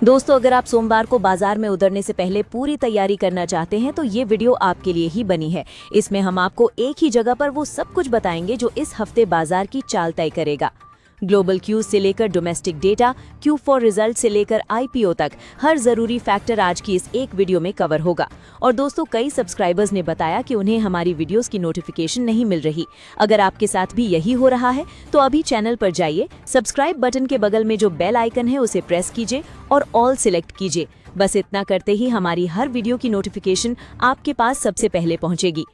दोस्तों, अगर आप सोमवार को बाजार में उतरने से पहले पूरी तैयारी करना चाहते हैं तो ये वीडियो आपके लिए ही बनी है। इसमें हम आपको एक ही जगह पर वो सब कुछ बताएंगे जो इस हफ्ते बाजार की चाल तय करेगा। ग्लोबल क्यूज से लेकर डोमेस्टिक डेटा, Q4 रिजल्ट से लेकर IPO तक हर जरूरी फैक्टर आज की इस एक वीडियो में कवर होगा। और दोस्तों, कई सब्सक्राइबर्स ने बताया कि उन्हें हमारी वीडियोस की नोटिफिकेशन नहीं मिल रही। अगर आपके साथ भी यही हो रहा है तो अभी चैनल पर जाइए, सब्सक्राइब बटन के बगल में जो बेल आइकन है उसे प्रेस कीजिए और ऑल सिलेक्ट कीजिए। बस इतना करते ही हमारी हर वीडियो की नोटिफिकेशन आपके पास सबसे पहले पहुंचेगी।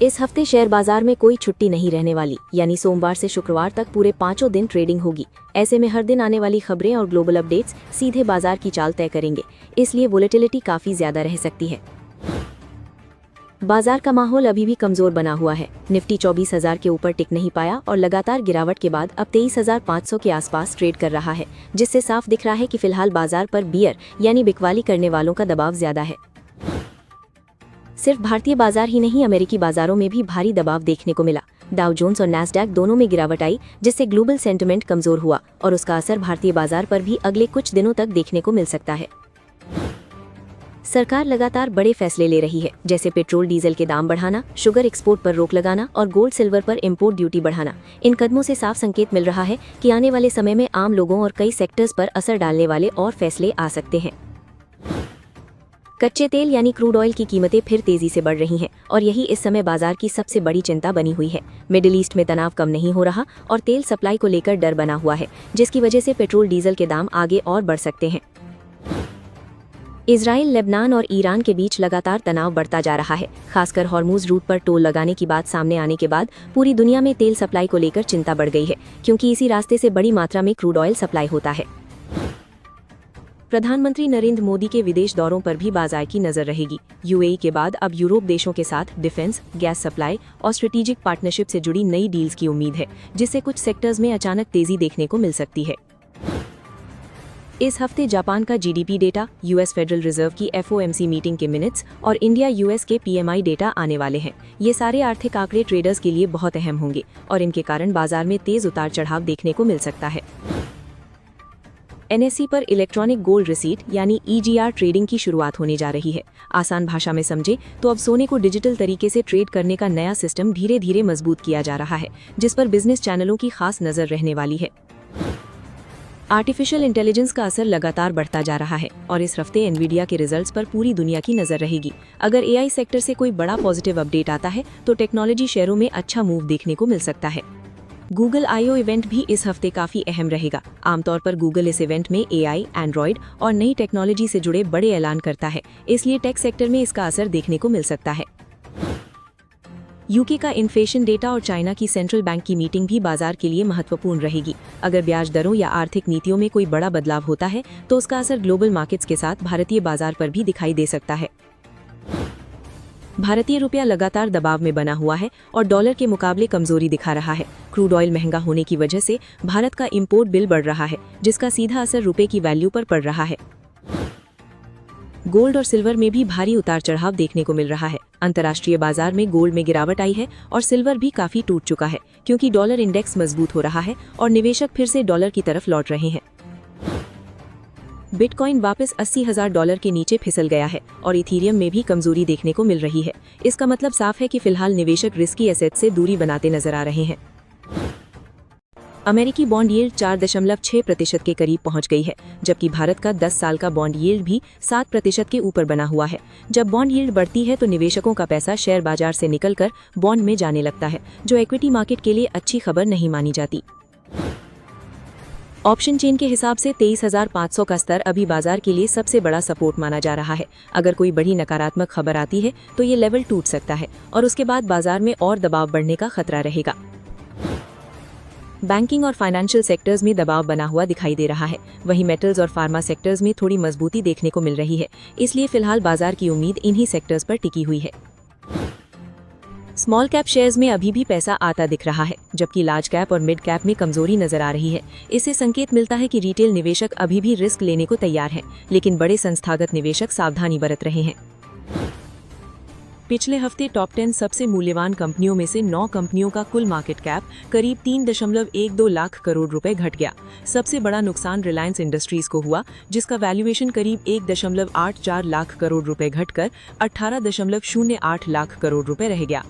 इस हफ्ते शेयर बाजार में कोई छुट्टी नहीं रहने वाली, यानी सोमवार से शुक्रवार तक पूरे 5 दिन ट्रेडिंग होगी। ऐसे में हर दिन आने वाली खबरें और ग्लोबल अपडेट्स सीधे बाजार की चाल तय करेंगे, इसलिए वोलेटिलिटी काफी ज्यादा रह सकती है। बाजार का माहौल अभी भी कमजोर बना हुआ है। निफ्टी 24,000 के ऊपर टिक नहीं पाया और लगातार गिरावट के बाद अब 23,500 के आसपास ट्रेड कर रहा है, जिससे साफ दिख रहा है कि फिलहाल बाजार पर बियर यानी बिकवाली करने वालों का दबाव ज्यादा है। सिर्फ भारतीय बाजार ही नहीं, अमेरिकी बाजारों में भी भारी दबाव देखने को मिला। डाउ जोन्स और नैस्डैक दोनों में गिरावट आई, जिससे ग्लोबल सेंटिमेंट कमजोर हुआ और उसका असर भारतीय बाजार पर भी अगले कुछ दिनों तक देखने को मिल सकता है। सरकार लगातार बड़े फैसले ले रही है, जैसे पेट्रोल डीजल के दाम बढ़ाना, शुगर एक्सपोर्ट पर रोक लगाना और गोल्ड सिल्वर पर इंपोर्ट ड्यूटी बढ़ाना। इन कदमों से साफ संकेत मिल रहा है कि आने वाले समय में आम लोगों और कई सेक्टर्स पर असर डालने वाले और फैसले आ सकते हैं। कच्चे तेल यानी क्रूड ऑयल की कीमतें फिर तेजी से बढ़ रही हैं और यही इस समय बाजार की सबसे बड़ी चिंता बनी हुई है। मिडिल ईस्ट में तनाव कम नहीं हो रहा और तेल सप्लाई को लेकर डर बना हुआ है, जिसकी वजह से पेट्रोल डीजल के दाम आगे और बढ़ सकते हैं। इजराइल, लेबनान और ईरान के बीच लगातार तनाव बढ़ता जा रहा है। खासकर हॉर्मुज रूट पर टोल लगाने की बात सामने आने के बाद पूरी दुनिया में तेल सप्लाई को लेकर चिंता बढ़ गई है, क्योंकि इसी रास्ते से बड़ी मात्रा में क्रूड ऑयल सप्लाई होता है। प्रधानमंत्री नरेंद्र मोदी के विदेश दौरों पर भी बाजार की नजर रहेगी। UAE के बाद अब यूरोप देशों के साथ डिफेंस, गैस सप्लाई और स्ट्रेटेजिक पार्टनरशिप से जुड़ी नई डील्स की उम्मीद है, जिससे कुछ सेक्टर्स में अचानक तेजी देखने को मिल सकती है। इस हफ्ते जापान का GDP data, US federal reserve की FOMC मीटिंग के मिनट्स और इंडिया US के PMI डेटा आने वाले हैं। ये सारे आर्थिक आंकड़े ट्रेडर्स के लिए बहुत अहम होंगे और इनके कारण बाजार में तेज उतार चढ़ाव देखने को मिल सकता है। NSE पर इलेक्ट्रॉनिक गोल्ड रिसीट यानी EGR ट्रेडिंग की शुरुआत होने जा रही है। आसान भाषा में समझे तो अब सोने को डिजिटल तरीके से ट्रेड करने का नया सिस्टम धीरे धीरे मजबूत किया जा रहा है, जिस पर बिजनेस चैनलों की खास नजर रहने वाली है। आर्टिफिशियल इंटेलिजेंस का असर लगातार बढ़ता जा रहा है और इस हफ्ते एनवीडिया के रिजल्ट्स पर पूरी दुनिया की नजर रहेगी। अगर AI सेक्टर से कोई बड़ा पॉजिटिव अपडेट आता है तो टेक्नोलॉजी शेयरों में अच्छा मूव देखने को मिल सकता है। गूगल I/O इवेंट भी इस हफ्ते काफी अहम रहेगा। आमतौर पर गूगल इस इवेंट में AI, एंड्रॉइड और नई टेक्नोलॉजी से जुड़े बड़े ऐलान करता है, इसलिए टेक सेक्टर में इसका असर देखने को मिल सकता है। UK का इन्फ्लेशन डेटा और चाइना की सेंट्रल बैंक की मीटिंग भी बाजार के लिए महत्वपूर्ण रहेगी। अगर ब्याज दरों या आर्थिक नीतियों में कोई बड़ा बदलाव होता है तो उसका असर ग्लोबल मार्केट्स के साथ भारतीय बाजार पर भी दिखाई दे सकता है। भारतीय रुपया लगातार दबाव में बना हुआ है और डॉलर के मुकाबले कमजोरी दिखा रहा है। क्रूड ऑयल महंगा होने की वजह से भारत का इंपोर्ट बिल बढ़ रहा है, जिसका सीधा असर रुपए की वैल्यू पर पड़ रहा है। गोल्ड और सिल्वर में भी भारी उतार चढ़ाव देखने को मिल रहा है। अंतर्राष्ट्रीय बाजार में गोल्ड में गिरावट आई है और सिल्वर भी काफी टूट चुका है, क्योंकि डॉलर इंडेक्स मजबूत हो रहा है और निवेशक फिर से डॉलर की तरफ लौट रहे हैं। बिटकॉइन वापस $80,000 के नीचे फिसल गया है और इथीरियम में भी कमजोरी देखने को मिल रही है। इसका मतलब साफ है कि फिलहाल निवेशक रिस्की एसेट से दूरी बनाते नजर आ रहे हैं। अमेरिकी बॉन्ड यील्ड 4.6% के करीब पहुंच गई है, जबकि भारत का 10 साल का बॉन्ड यील्ड भी 7% के ऊपर बना हुआ है। जब बॉन्ड यील्ड बढ़ती है तो निवेशकों का पैसा शेयर बाजार से निकलकर बॉन्ड में जाने लगता है, जो इक्विटी मार्केट के लिए अच्छी खबर नहीं मानी जाती। ऑप्शन चेन के हिसाब से 23,500 का स्तर अभी बाजार के लिए सबसे बड़ा सपोर्ट माना जा रहा है। अगर कोई बड़ी नकारात्मक खबर आती है तो ये लेवल टूट सकता है और उसके बाद बाजार में और दबाव बढ़ने का खतरा रहेगा। बैंकिंग और फाइनेंशियल सेक्टर्स में दबाव बना हुआ दिखाई दे रहा है। वहीं मेटल्स और फार्मा सेक्टर्स में थोड़ी मजबूती देखने को मिल रही है, इसलिए फिलहाल बाजार की उम्मीद इन्हीं सेक्टर्स पर टिकी हुई है। स्मॉल कैप शेयर्स में अभी भी पैसा आता दिख रहा है, जबकि लार्ज कैप और मिड कैप में कमजोरी नजर आ रही है। इससे संकेत मिलता है कि रिटेल निवेशक अभी भी रिस्क लेने को तैयार हैं, लेकिन बड़े संस्थागत निवेशक सावधानी बरत रहे हैं। पिछले हफ्ते टॉप 10 सबसे मूल्यवान कंपनियों में से 9 कंपनियों का कुल मार्केट कैप करीब 3.12 लाख करोड़ रुपए घट गया। सबसे बड़ा नुकसान रिलायंस इंडस्ट्रीज को हुआ, जिसका वैल्यूएशन करीब 1.84 लाख करोड़ रुपए घटकर 18.08 लाख करोड़ रुपए रह गया।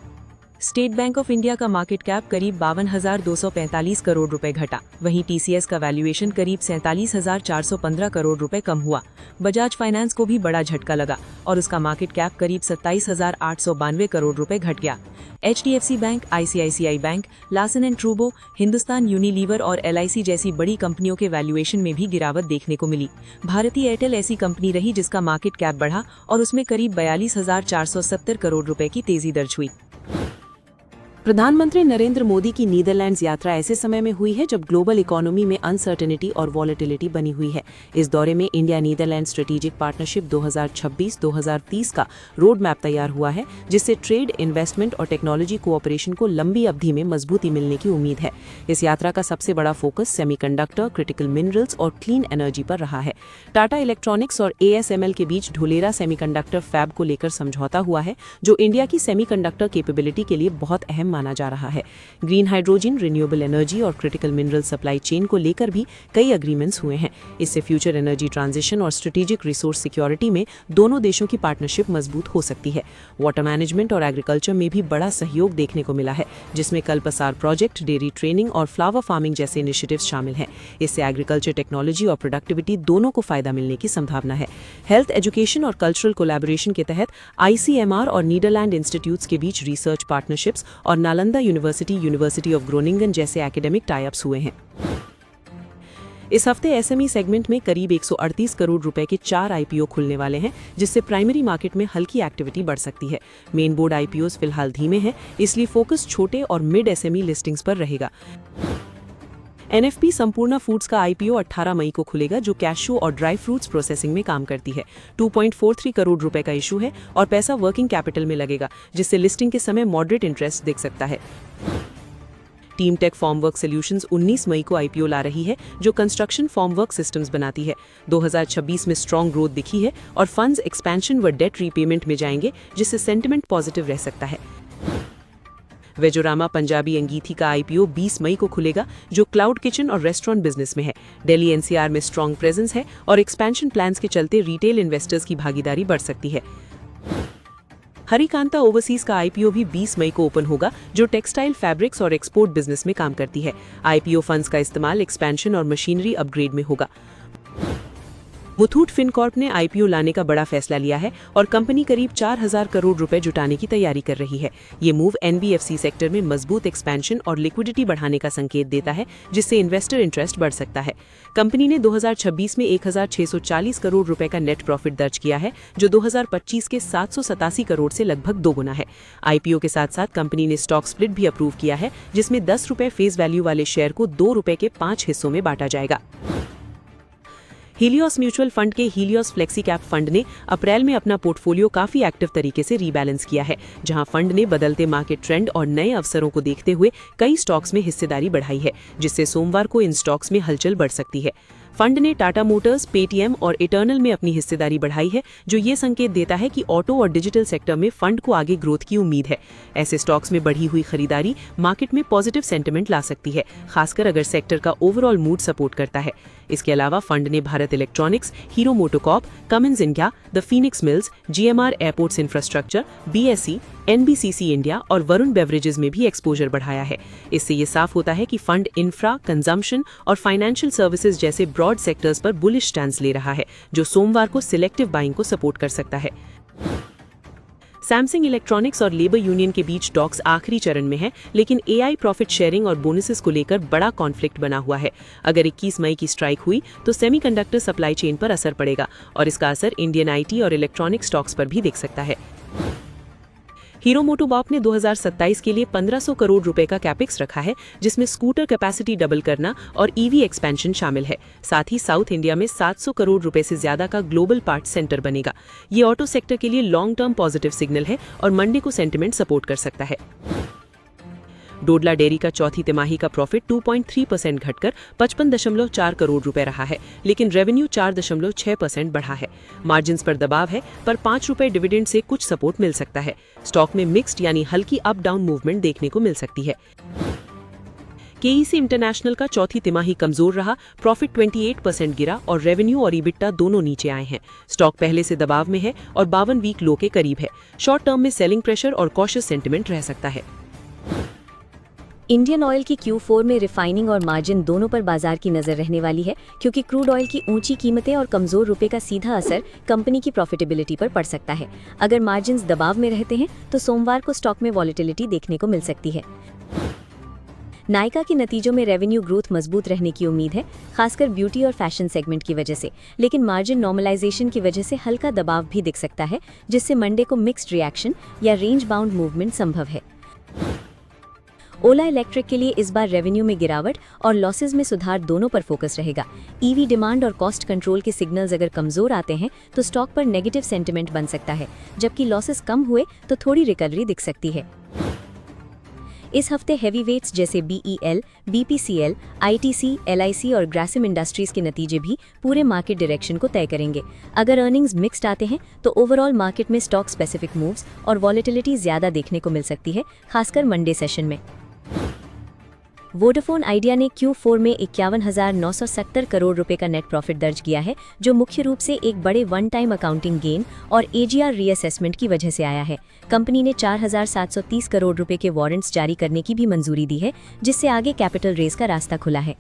स्टेट बैंक ऑफ इंडिया का मार्केट कैप करीब 52,245 करोड़ रुपए घटा। वहीं टीसीएस का वैल्यूएशन करीब 47,415 करोड़ रुपए कम हुआ। बजाज फाइनेंस को भी बड़ा झटका लगा और उसका मार्केट कैप करीब 27,892 करोड़ रुपए घट गया। HDFC bank, ICICI bank, Larsen and ट्रूबो, हिंदुस्तान यूनिलीवर और एलआईसी जैसी बड़ी कंपनियों के वैल्यूएशन में भी गिरावट देखने को मिली। भारतीय एयरटेल ऐसी कंपनी रही जिसका मार्केट कैप बढ़ा और उसमें करीब 42,470 करोड़ रुपए की तेजी दर्ज हुई। प्रधानमंत्री नरेंद्र मोदी की नीदरलैंड्स यात्रा ऐसे समय में हुई है जब ग्लोबल इकोनॉमी में अनसर्टेनिटी और वॉलेटिलिटी बनी हुई है। इस दौरे में इंडिया नीदरलैंड स्ट्रेटेजिक पार्टनरशिप 2026-2030 का रोड मैप तैयार हुआ है, जिससे ट्रेड, इन्वेस्टमेंट और टेक्नोलॉजी कोऑपरेशन को लंबी अवधि में मजबूती मिलने की उम्मीद है। इस यात्रा का सबसे बड़ा फोकस सेमीकंडक्टर, क्रिटिकल मिनरल्स और क्लीन एनर्जी पर रहा है। टाटा इलेक्ट्रॉनिक्स और ASML के बीच ढुलेरा सेमीकंडक्टर फैब को लेकर समझौता हुआ है, जो इंडिया की सेमीकंडक्टर कैपेबिलिटी के लिए बहुत अहम माना जा रहा है। ग्रीन हाइड्रोजन, रिन्यूएबल एनर्जी और क्रिटिकल मिनरल सप्लाई चेन को लेकर भी कई एग्रीमेंट्स हुए हैं। इससे फ्यूचर एनर्जी ट्रांजिशन और स्ट्रेटेजिक रिसोर्स सिक्योरिटी में दोनों देशों की पार्टनरशिप मजबूत हो सकती है। वाटर मैनेजमेंट और एग्रीकल्चर में भी बड़ा सहयोग देखने को मिला है, जिसमें कल्पसार प्रोजेक्ट, डेयरी ट्रेनिंग और फ्लावर फार्मिंग जैसे इनिशिएटिव्स शामिल हैं। इससे एग्रीकल्चर टेक्नोलॉजी और प्रोडक्टिविटी दोनों को फायदा मिलने की संभावना है। हेल्थ, एजुकेशन और कल्चरल कोलैबोरेशन के तहत ICMR और नीदरलैंड इंस्टीट्यूट्स के बीच रिसर्च पार्टनरशिप्स और नालंदा यूनिवर्सिटी ऑफ ग्रोनिंगन जैसे एकेडमिक टाई-अप्स हुए हैं। इस हफ्ते एसएमई सेगमेंट में करीब 138 करोड़ रुपए के 4 IPO खुलने वाले हैं, जिससे प्राइमरी मार्केट में हल्की एक्टिविटी बढ़ सकती है। मेन बोर्ड IPOs फिलहाल धीमे हैं, इसलिए फोकस छोटे और मिड SME लिस्टिंग्स पर रहेगा। NFP संपूर्णा फूड्स का IPO 18 मई को खुलेगा, जो कैशू और ड्राई फ्रूट्स प्रोसेसिंग में काम करती है। 2.43 करोड़ रुपए का इशू है और पैसा वर्किंग कैपिटल में लगेगा, जिससे लिस्टिंग के समय मॉडरेट इंटरेस्ट दिख सकता है। टीम टेक फॉर्मवर्क सॉल्यूशंस 19 मई को IPO ला रही है, जो कंस्ट्रक्शन फॉर्मवर्क सिस्टम्स बनाती है। 2026 में स्ट्रॉन्ग ग्रोथ दिखी है और फंड्स एक्सपेंशन व डेट रीपेमेंट में जाएंगे, जिससे सेंटिमेंट पॉजिटिव रह सकता है। वेजोरामा पंजाबी अंगीठी का IPO 20 मई को खुलेगा, जो क्लाउड किचन और रेस्टोरेंट बिजनेस में है। दिल्ली NCR में स्ट्रॉन्ग प्रेजेंस है और एक्सपेंशन प्लान्स के चलते रिटेल इन्वेस्टर्स की भागीदारी बढ़ सकती है। हरिकांता ओवरसीज का IPO भी 20 मई को ओपन होगा, जो टेक्सटाइल, फैब्रिक्स और एक्सपोर्ट बिजनेस में काम करती है। IPO फंड्स का इस्तेमाल एक्सपेंशन और मशीनरी अपग्रेड में होगा। मुथूट फिनकॉर्प ने IPO लाने का बड़ा फैसला लिया है और कंपनी करीब 4,000 करोड़ रुपए जुटाने की तैयारी कर रही है। ये मूव NBFC सेक्टर में मजबूत एक्सपेंशन और लिक्विडिटी बढ़ाने का संकेत देता है, जिससे इन्वेस्टर इंटरेस्ट बढ़ सकता है। कंपनी ने 2026 में 1,640 करोड़ रुपए का नेट प्रॉफिट दर्ज किया है, जो 2025 के 787 करोड़ से लगभग दोगुना है। IPO के साथ साथ कंपनी ने स्टॉक स्प्लिट भी अप्रूव किया है, जिसमें 10 रुपए फेस वैल्यू वाले शेयर को 2 रुपए के 5 हिस्सों में बांटा जाएगा। हीलियोस म्यूचुअल फंड के हीलियोस फ्लेक्सी कैप फंड ने अप्रैल में अपना पोर्टफोलियो काफी एक्टिव तरीके से रीबैलेंस किया है, जहां फंड ने बदलते मार्केट ट्रेंड और नए अवसरों को देखते हुए कई स्टॉक्स में हिस्सेदारी बढ़ाई है, जिससे सोमवार को इन स्टॉक्स में हलचल बढ़ सकती है। फंड ने टाटा मोटर्स, पेटीएम और इटर्नल में अपनी हिस्सेदारी बढ़ाई है, जो ये संकेत देता है कि ऑटो और डिजिटल सेक्टर में फंड को आगे ग्रोथ की उम्मीद है। ऐसे स्टॉक्स में बढ़ी हुई खरीदारी मार्केट में पॉजिटिव सेंटिमेंट ला सकती है, खासकर अगर सेक्टर का ओवरऑल मूड सपोर्ट करता है। इसके अलावा फंड ने Bharat electronics, hero MotoCorp, Cummins India, the Phoenix mills, GMR airports infrastructure, BSE, NBCC India और वरुण बेवरेजेस में भी एक्सपोजर बढ़ाया है। इससे ये साफ होता है कि फंड इंफ्रा, कंजम्पशन और फाइनेंशियल सर्विसेज जैसे ब्रॉड सेक्टर्स पर बुलिश स्टैंस ले रहा है, जो सोमवार को सिलेक्टिव बाइंग को सपोर्ट कर सकता है। सैमसंग इलेक्ट्रॉनिक्स और लेबर यूनियन के बीच टॉक्स आखिरी चरण में है, लेकिन AI प्रॉफिट शेयरिंग और बोनसेस को लेकर बड़ा कॉन्फ्लिक्ट बना हुआ है। अगर 21 मई की स्ट्राइक हुई तो सेमीकंडक्टर सप्लाई चेन पर असर पड़ेगा और इसका असर इंडियन IT और इलेक्ट्रॉनिक स्टॉक्स पर भी दिख सकता है। हीरो मोटोकॉर्प ने 2027 के लिए 1500 करोड़ रुपए का कैपेक्स रखा है, जिसमें स्कूटर कैपेसिटी डबल करना और EV एक्सपेंशन शामिल है। साथ ही साउथ इंडिया में 700 करोड़ रुपए से ज्यादा का ग्लोबल पार्ट सेंटर बनेगा। ये ऑटो सेक्टर के लिए लॉन्ग टर्म पॉजिटिव सिग्नल है और मंडे को सेंटिमेंट सपोर्ट कर सकता है। डोडला डेयरी का चौथी तिमाही का प्रॉफिट 2.3% घटकर 55.4 करोड़ रुपए रहा है, लेकिन रेवेन्यू 4.6% बढ़ा है। मार्जिन्स पर दबाव है, पर 5 रुपए डिविडेंड से कुछ सपोर्ट मिल सकता है। स्टॉक में मिक्स्ड यानी हल्की अप डाउन मूवमेंट देखने को मिल सकती है। केईसी इंटरनेशनल का चौथी तिमाही कमजोर रहा, प्रॉफिट 28% गिरा और रेवेन्यू और ईबिटा दोनों नीचे आए हैं। स्टॉक पहले से दबाव में है और 52 वीक लो के करीब है। शॉर्ट टर्म में सेलिंग प्रेशर और कॉशियस सेंटिमेंट रह सकता है। इंडियन ऑयल की Q4 में रिफाइनिंग और मार्जिन दोनों पर बाजार की नजर रहने वाली है, क्योंकि क्रूड ऑयल की ऊंची कीमतें और कमजोर रुपए का सीधा असर कंपनी की प्रॉफिटेबिलिटी पर पड़ सकता है। अगर मार्जिन्स दबाव में रहते हैं तो सोमवार को स्टॉक में वॉलेटिलिटी देखने को मिल सकती है। नायका के नतीजों में रेवेन्यू ग्रोथ मजबूत रहने की उम्मीद है, खासकर ब्यूटी और फैशन सेगमेंट की वजह से, लेकिन मार्जिन नॉर्मलाइजेशन की वजह से हल्का दबाव भी दिख सकता है, जिससे मंडे को मिक्स्ड रिएक्शन या रेंज बाउंड मूवमेंट संभव है। ओला इलेक्ट्रिक के लिए इस बार रेवेन्यू में गिरावट और लॉसेज में सुधार दोनों पर फोकस रहेगा। ईवी डिमांड और कॉस्ट कंट्रोल के सिग्नल्स अगर कमजोर आते हैं तो स्टॉक पर नेगेटिव सेंटिमेंट बन सकता है, जबकि लॉसेज कम हुए तो थोड़ी रिकवरी दिख सकती है। इस हफ्ते हैवी वेट्स जैसे BEL, BPCL, ITC, LIC और ग्रासिम इंडस्ट्रीज के नतीजे भी पूरे मार्केट डायरेक्शन को तय करेंगे। अगर अर्निंग्स मिक्स्ड आते हैं तो ओवरऑल मार्केट में स्टॉक स्पेसिफिक मूव्स और वॉलेटिलिटी ज्यादा देखने को मिल सकती है, खासकर मंडे सेशन में। वोडाफोन आइडिया ने Q4 में 51,970 करोड़ रुपए का नेट प्रॉफिट दर्ज किया है, जो मुख्य रूप से एक बड़े वन टाइम अकाउंटिंग गेन और AGR रीअसेसमेंट की वजह से आया है। कंपनी ने 4,730 करोड़ रुपए के वारंट्स जारी करने की भी मंजूरी दी है, जिससे आगे कैपिटल रेज का रास्ता खुला है।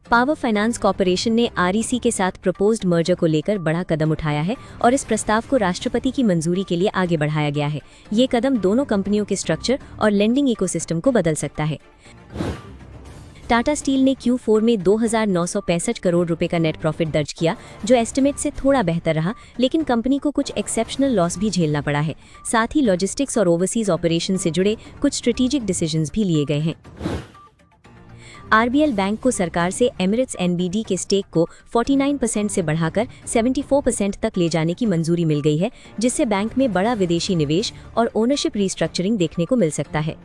पावर फाइनेंस कॉर्पोरेशन ने REC के साथ प्रपोज्ड मर्जर को लेकर बड़ा कदम उठाया है और इस प्रस्ताव को राष्ट्रपति की मंजूरी के लिए आगे बढ़ाया गया है। ये कदम दोनों कंपनियों के स्ट्रक्चर और लेंडिंग इकोसिस्टम को बदल सकता है। टाटा स्टील ने Q4 में 2,965 करोड़ रुपए का नेट प्रॉफिट दर्ज किया, जो एस्टिमेट से थोड़ा बेहतर रहा, लेकिन कंपनी को कुछ एक्सेप्शनल लॉस भी झेलना पड़ा है। साथ ही लॉजिस्टिक्स और ओवरसीज ऑपरेशन से जुड़े कुछ स्ट्रेटेजिक डिसीजंस भी लिए गए हैं। RBL बैंक को सरकार से एमिरेट्स NBD के स्टेक को 49% से बढ़ाकर 74% तक ले जाने की मंजूरी मिल गई है, जिससे बैंक में बड़ा विदेशी निवेश और ओनरशिप रीस्ट्रक्चरिंग देखने को मिल सकता है।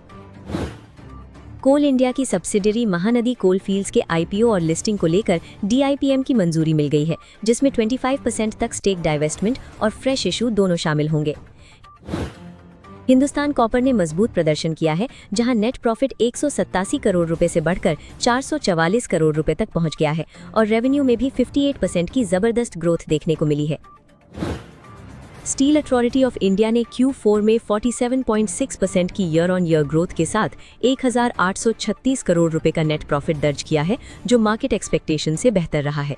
कोल इंडिया की सब्सिडियरी महानदी कोल फील्ड्स के IPO और लिस्टिंग को लेकर DIPM की मंजूरी मिल गई है, जिसमें 25% तक स्टेक डाइवेस्टमेंट और फ्रेश इशू दोनों शामिल होंगे। हिंदुस्तान कॉपर ने मजबूत प्रदर्शन किया है, जहां नेट प्रॉफिट 187 करोड़ रुपए से बढ़कर 444 करोड़ रुपए तक पहुंच गया है और रेवेन्यू में भी 58% की जबरदस्त ग्रोथ देखने को मिली है। स्टील अथॉरिटी ऑफ इंडिया ने Q4 में 47.6% की ईयर ऑन ईयर ग्रोथ के साथ 1,836 करोड़ रुपए का नेट प्रॉफिट दर्ज किया है, जो मार्केट एक्सपेक्टेशन से बेहतर रहा है।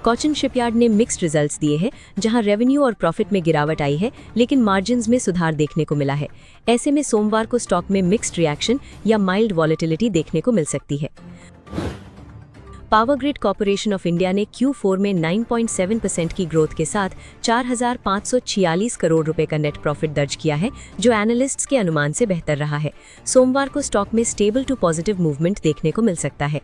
कोचिन शिपयार्ड ने मिक्स्ड रिजल्ट्स दिए हैं, जहां रेवेन्यू और प्रॉफिट में गिरावट आई है, लेकिन मार्जिन्स में सुधार देखने को मिला है। ऐसे में सोमवार को स्टॉक में मिक्स्ड रिएक्शन या माइल्ड वॉलेटिलिटी देखने को मिल सकती है। Power grid corporation of India ने Q4 में 9.7% की ग्रोथ के साथ 4,546 करोड़ रुपए का नेट प्रॉफिट दर्ज किया है, जो एनालिस्ट्स के अनुमान से बेहतर रहा है। सोमवार को स्टॉक में स्टेबल टू पॉजिटिव मूवमेंट देखने को मिल सकता है।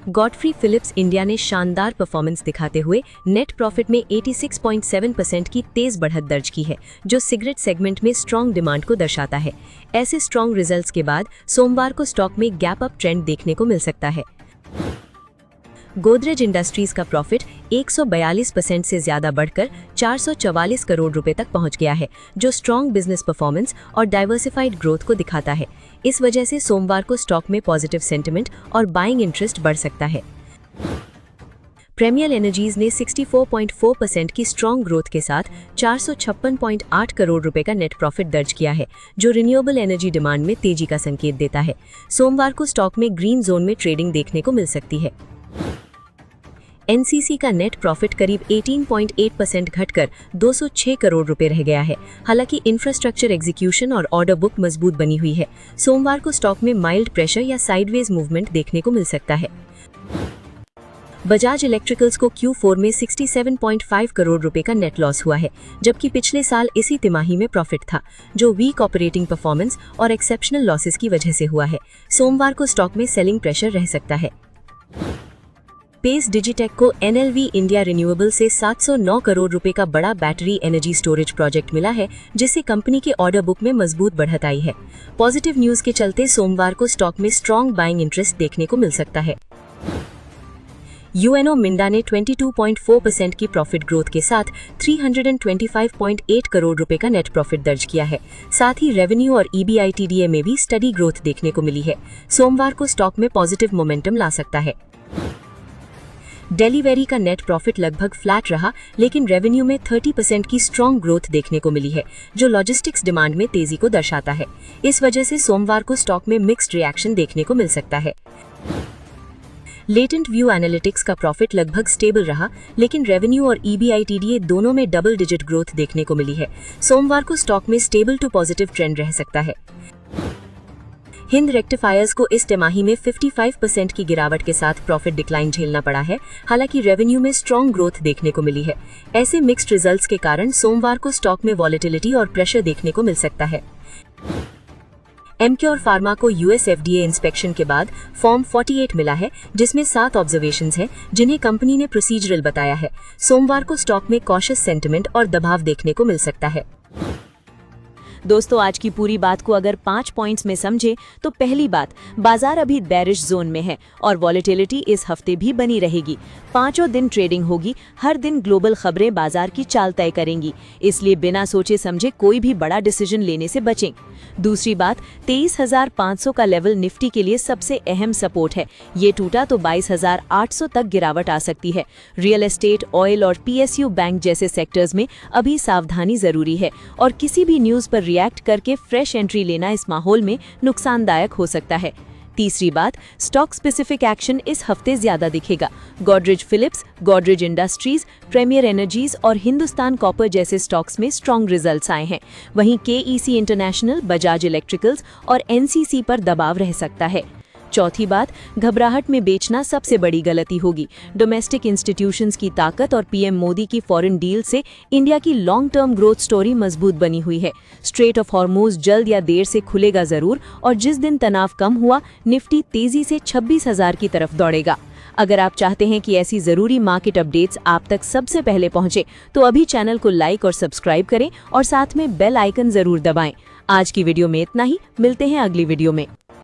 गॉडफ्री फिलिप्स इंडिया ने शानदार परफॉर्मेंस दिखाते हुए नेट प्रॉफिट में 86.7% की तेज बढ़त दर्ज की है, जो सिगरेट सेगमेंट में स्ट्रॉन्ग डिमांड को दर्शाता है। ऐसे स्ट्रॉन्ग रिजल्ट्स के बाद सोमवार को स्टॉक में गैप अप ट्रेंड देखने को मिल सकता है। गोदरेज इंडस्ट्रीज का प्रॉफिट 142% से ज्यादा बढ़कर 444 करोड़ रुपए तक पहुंच गया है, जो स्ट्रॉन्ग बिजनेस परफॉर्मेंस और डाइवर्सिफाइड ग्रोथ को दिखाता है। इस वजह से सोमवार को स्टॉक में पॉजिटिव सेंटिमेंट और बाइंग इंटरेस्ट बढ़ सकता है। प्रीमियर एनर्जीज ने 64.4% की स्ट्रॉन्ग ग्रोथ के साथ 456.8 करोड़ रुपए का नेट प्रॉफिट दर्ज किया है, जो रिन्यूएबल एनर्जी डिमांड में तेजी का संकेत देता है। सोमवार को स्टॉक में ग्रीन जोन में ट्रेडिंग देखने को मिल सकती है। NCC का नेट प्रॉफिट करीब 18.8% घटकर 206 करोड़ रुपए रह गया है। हालांकि इंफ्रास्ट्रक्चर एग्जीक्यूशन और ऑर्डर बुक मजबूत बनी हुई है। सोमवार को स्टॉक में माइल्ड प्रेशर या साइडवेज मूवमेंट देखने को मिल सकता है। बजाज इलेक्ट्रिकल्स को Q4 में 67.5 करोड़ रुपए का नेट लॉस हुआ है, जबकि पिछले साल इसी तिमाही में प्रॉफिट था, जो वीक ऑपरेटिंग परफॉर्मेंस और एक्सेप्शनल लॉसेस की वजह से हुआ है। सोमवार को स्टॉक में सेलिंग प्रेशर रह सकता है। पेस डिजिटेक को NLV इंडिया रिन्यूएबल से 709 करोड़ रुपए का बड़ा बैटरी एनर्जी स्टोरेज प्रोजेक्ट मिला है, जिससे कंपनी के ऑर्डर बुक में मजबूत बढ़त आई है। पॉजिटिव न्यूज के चलते सोमवार को स्टॉक में स्ट्रॉन्ग बाइंग इंटरेस्ट देखने को मिल सकता है। UNO मिंडा ने 22.4% की प्रॉफिट ग्रोथ के साथ 325.8 करोड़ रुपए का नेट प्रॉफिट दर्ज किया है। साथ ही रेवेन्यू और EBITDA में भी स्टडी ग्रोथ देखने को मिली है। सोमवार को स्टॉक में पॉजिटिव मोमेंटम ला सकता है। डेलीवेरी का नेट प्रॉफिट लगभग फ्लैट रहा, लेकिन रेवेन्यू में 30% की स्ट्रॉन्ग ग्रोथ देखने को मिली है, जो लॉजिस्टिक्स डिमांड में तेजी को दर्शाता है। इस वजह से सोमवार को स्टॉक में मिक्स्ड रिएक्शन देखने को मिल सकता है। लेटेंट व्यू एनालिटिक्स का प्रॉफिट लगभग स्टेबल रहा, लेकिन रेवेन्यू और EBITDA दोनों में डबल डिजिट ग्रोथ देखने को मिली है। सोमवार को स्टॉक में स्टेबल टू पॉजिटिव ट्रेंड रह सकता है। हिंद रेक्टिफायर्स को इस तिमाही में 55% की गिरावट के साथ प्रॉफिट डिक्लाइन झेलना पड़ा है, हालांकि रेवेन्यू में स्ट्रॉन्ग ग्रोथ देखने को मिली है। ऐसे मिक्स्ड रिजल्ट्स के कारण सोमवार को स्टॉक में वॉलेटिलिटी और प्रेशर देखने को मिल सकता है। एमक्योर फार्मा को US FDA इंस्पेक्शन के बाद फॉर्म 48 मिला है, जिसमें 7 ऑब्जर्वेशंस हैं, जिन्हें कंपनी ने प्रोसीजरल बताया है। सोमवार को स्टॉक में कॉशियस सेंटिमेंट और दबाव देखने को मिल सकता है। दोस्तों, आज की पूरी बात को अगर 5 पॉइंट्स में समझे तो पहली बात, बाजार अभी बेरिश जोन में है और वॉलेटिलिटी इस हफ्ते भी बनी रहेगी। 5 दिन ट्रेडिंग होगी, हर दिन ग्लोबल खबरें बाजार की चाल तय करेंगी, इसलिए बिना सोचे समझे कोई भी बड़ा डिसीजन लेने से बचें। दूसरी बात, 23,500 का लेवल निफ्टी के लिए सबसे अहम सपोर्ट है। ये टूटा तो 22,800 तक गिरावट आ सकती है। रियल एस्टेट, ऑयल और PSU बैंक जैसे सेक्टर्स में अभी सावधानी जरूरी है और किसी भी न्यूज पर रिएक्ट करके फ्रेश एंट्री लेना इस माहौल में नुकसानदायक हो सकता है। तीसरी बात, स्टॉक स्पेसिफिक एक्शन इस हफ्ते ज्यादा दिखेगा। Godfrey Phillips, Godrej industries, premier energies और हिंदुस्तान कॉपर जैसे स्टॉक्स में स्ट्रॉन्ग रिजल्ट्स आए हैं। वहीं KEC इंटरनेशनल, बजाज इलेक्ट्रिकल्स और NCC पर दबाव रह सकता है। चौथी बात, घबराहट में बेचना सबसे बड़ी गलती होगी। डोमेस्टिक इंस्टीट्यूशंस की ताकत और PM मोदी की फॉरेन डील से इंडिया की लॉन्ग टर्म ग्रोथ स्टोरी मजबूत बनी हुई है। स्ट्रेट ऑफ हॉर्मुज जल्द या देर से खुलेगा जरूर और जिस दिन तनाव कम हुआ, निफ्टी तेजी से 26,000 की तरफ दौड़ेगा। अगर आप चाहते हैं कि ऐसी जरूरी मार्केट अपडेट्स आप तक सबसे पहले पहुंचे, तो अभी चैनल को लाइक और सब्सक्राइब करें और साथ में बेल आइकन जरूर दबाएं। आज की वीडियो में इतना ही, मिलते हैं अगली वीडियो में।